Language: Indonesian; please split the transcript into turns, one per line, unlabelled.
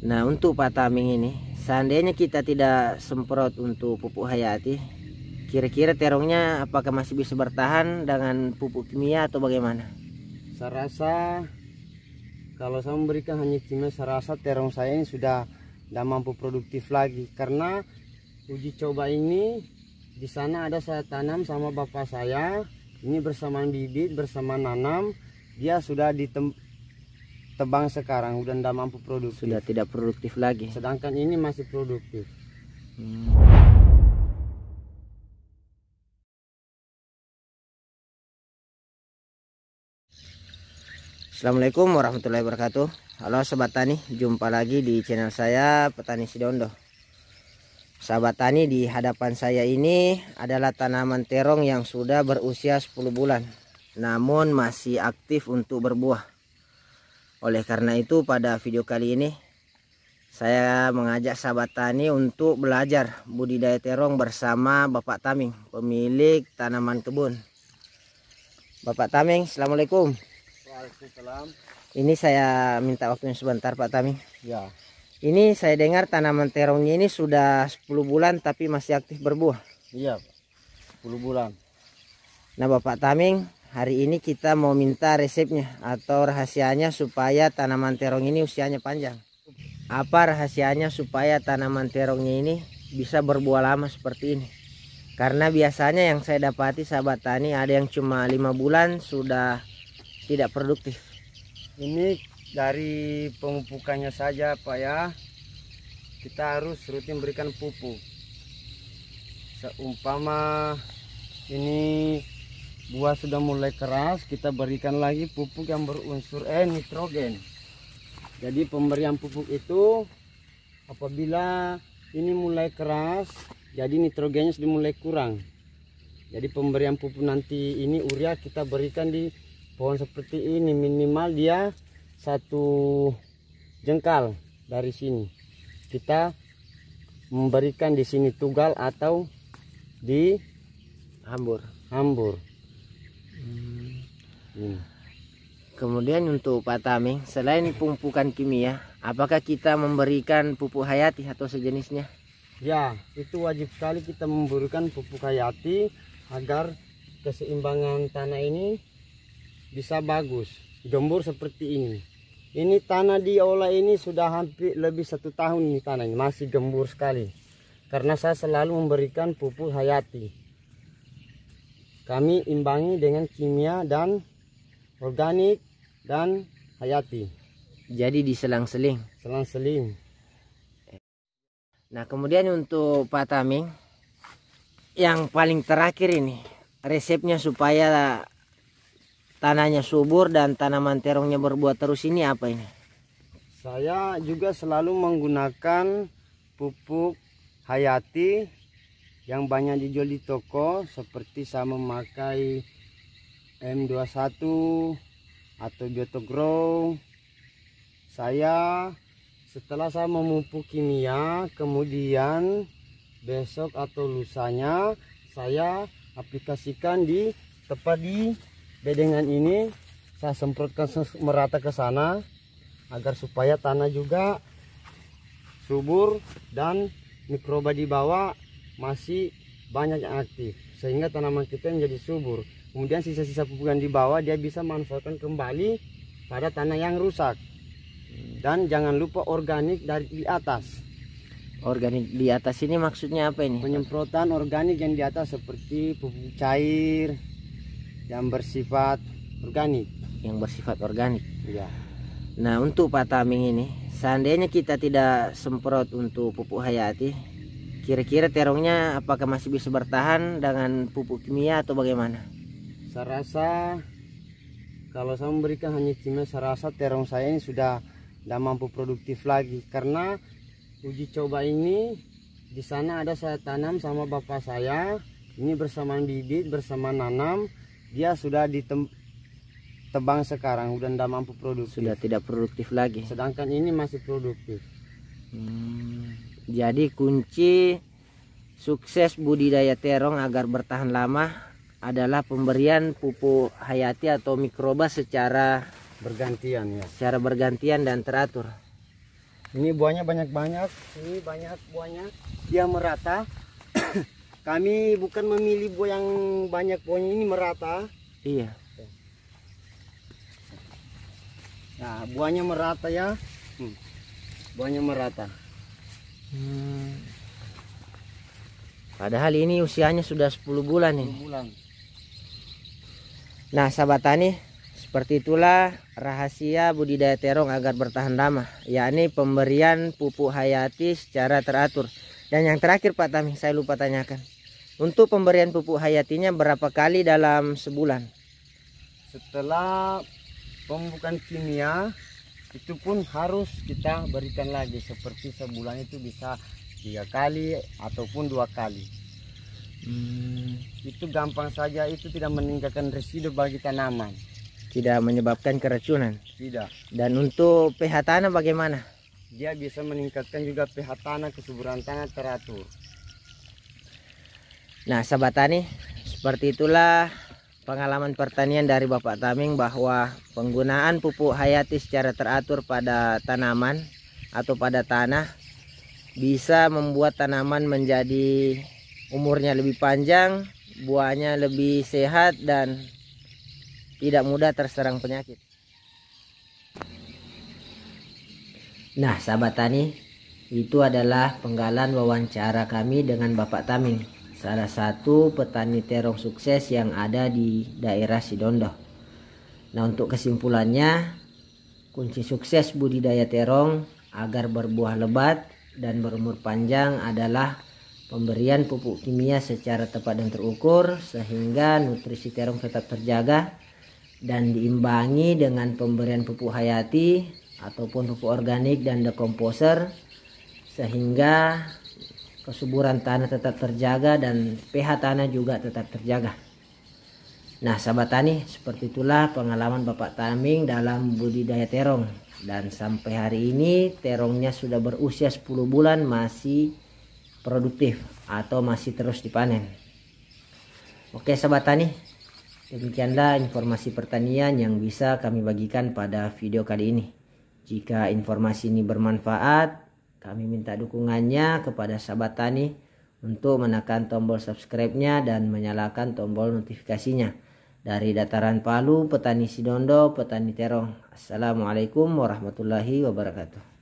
Nah, untuk Pak Taming ini, seandainya kita tidak semprot untuk pupuk hayati, kira-kira terongnya apakah masih bisa bertahan dengan pupuk kimia atau bagaimana?
Saya rasa kalau saya memberikan hanya kimia, saya rasa terong saya ini sudah tidak mampu produktif lagi. Karena uji coba ini di sana ada saya tanam sama bapak saya. Ini bersama bibit, bersama nanam. Dia sudah ditebang sekarang, sudah tidak mampu produktif.
Sudah tidak produktif lagi.
Sedangkan ini masih produktif.
Assalamualaikum warahmatullahi wabarakatuh. Halo Sobat Tani, jumpa lagi di channel saya Petani Sidondo. Sahabat Tani, di hadapan saya ini adalah tanaman terong yang sudah berusia 10 bulan, namun masih aktif untuk berbuah. Oleh karena itu pada video kali ini saya mengajak sahabat tani untuk belajar budidaya terong bersama Bapak Taming, pemilik tanaman kebun. Bapak Taming, Assalamualaikum.
Waalaikumsalam.
Ini saya minta waktunya sebentar Pak Taming.
Ya.
Ini saya dengar tanaman terongnya ini sudah 10 bulan tapi masih aktif berbuah.
Iya, 10 bulan.
Nah Bapak Taming, hari ini kita mau minta resepnya atau rahasianya supaya tanaman terong ini usianya panjang. Apa rahasianya supaya tanaman terongnya ini bisa berbuah lama seperti ini? Karena biasanya yang saya dapati sahabat tani ada yang cuma 5 bulan sudah tidak produktif.
Ini dari pemupukannya saja Pak ya, kita harus rutin berikan pupuk. Seumpama ini buah sudah mulai keras, kita berikan lagi pupuk yang berunsur nitrogen. Jadi pemberian pupuk itu apabila ini mulai keras, jadi nitrogennya sudah mulai kurang. Jadi pemberian pupuk nanti ini urea kita berikan di pohon seperti ini, minimal dia 1 jengkal dari sini. Kita memberikan di sini tugal atau di
Hambur. Kemudian untuk Pak Taming, selain pemupukan kimia, apakah kita memberikan pupuk hayati atau sejenisnya?
Ya, itu wajib sekali kita memberikan pupuk hayati agar keseimbangan tanah ini bisa bagus, gembur seperti ini. Ini tanah di aula ini sudah hampir lebih 1 tahun ini tanah ini masih gembur sekali. Karena saya selalu memberikan pupuk hayati. Kami imbangi dengan kimia dan organik dan hayati.
Jadi diselang-seling.
Selang-seling.
Nah kemudian untuk Pak Taming, yang paling terakhir ini resepnya supaya tanahnya subur dan tanaman terongnya berbuah terus ini apa ini?
Saya juga selalu menggunakan pupuk hayati yang banyak dijual di toko, seperti saya memakai M21 atau Biotogrow. Saya setelah saya memupuk kimia, kemudian besok atau lusanya saya aplikasikan di tepat di bedengan ini, saya semprotkan merata ke sana agar supaya tanah juga subur dan mikroba di bawah masih banyak yang aktif, sehingga tanaman kita menjadi subur. Kemudian sisa-sisa pupuk yang di bawah dia bisa manfaatkan kembali pada tanah yang rusak. Dan jangan lupa organik dari di atas.
Organik di atas ini maksudnya apa ini?
Penyemprotan organik yang di atas seperti pupuk cair yang bersifat organik.
Yang bersifat organik.
Ya.
Nah untuk Pak Taming ini, seandainya kita tidak semprot untuk pupuk hayati, kira-kira terongnya apakah masih bisa bertahan dengan pupuk kimia atau bagaimana?
Saya rasa kalau saya memberikan hanya kimia, saya rasa terong saya ini sudah tidak mampu produktif lagi. Karena uji coba ini di sana ada saya tanam sama bapak saya. Ini bersama bibit, bersama nanam. Dia sudah ditebang sekarang, sudah tidak mampu produktif.
Sudah tidak produktif lagi.
Sedangkan ini masih produktif.
Jadi kunci sukses budidaya terong agar bertahan lama adalah pemberian pupuk hayati atau mikroba secara
bergantian ya.
Secara bergantian dan teratur.
Ini buahnya banyak-banyak. Ini banyak buahnya. Dia merata. Kami bukan memilih buah yang banyak, buahnya ini merata.
Iya.
Nah, buahnya merata ya. Buahnya merata.
Padahal ini usianya sudah 10 bulan nih.
10 bulan.
Nah, sahabat tani, seperti itulah rahasia budidaya terong agar bertahan lama, yakni pemberian pupuk hayati secara teratur. Dan yang terakhir Pak Taming, saya lupa tanyakan. Untuk pemberian pupuk hayatinya berapa kali dalam sebulan?
Setelah pemupukan kimia itu pun harus kita berikan lagi, seperti sebulan itu bisa 3 kali ataupun 2 kali. Itu gampang saja, itu tidak meninggalkan residu bagi tanaman,
Tidak menyebabkan keracunan.
tidak.
Dan untuk pH tanah bagaimana?
Dia bisa meningkatkan juga pH tanah, kesuburan tanah teratur.
Nah, sahabat tani, seperti itulah pengalaman pertanian dari Bapak Taming, bahwa penggunaan pupuk hayati secara teratur pada tanaman atau pada tanah bisa membuat tanaman menjadi umurnya lebih panjang, buahnya lebih sehat, dan tidak mudah terserang penyakit. Nah, sahabat tani, itu adalah penggalan wawancara kami dengan Bapak Taming, salah satu petani terong sukses yang ada di daerah Sidondo. Nah, untuk kesimpulannya, kunci sukses budidaya terong agar berbuah lebat dan berumur panjang adalah pemberian pupuk kimia secara tepat dan terukur, sehingga nutrisi terong tetap terjaga, dan diimbangi dengan pemberian pupuk hayati ataupun pupuk organik dan dekomposer, sehingga kesuburan tanah tetap terjaga dan pH tanah juga tetap terjaga. Nah, sahabat tani, seperti itulah pengalaman Bapak Taming dalam budidaya terong. Dan sampai hari ini terongnya sudah berusia 10 bulan masih produktif atau masih terus dipanen. Oke sahabat tani, demikianlah informasi pertanian yang bisa kami bagikan pada video kali ini. Jika informasi ini bermanfaat, kami minta dukungannya kepada sahabat tani untuk menekan tombol subscribe-nya dan menyalakan tombol notifikasinya. Dari dataran Palu, petani Sidondo, petani terong. Assalamualaikum warahmatullahi wabarakatuh.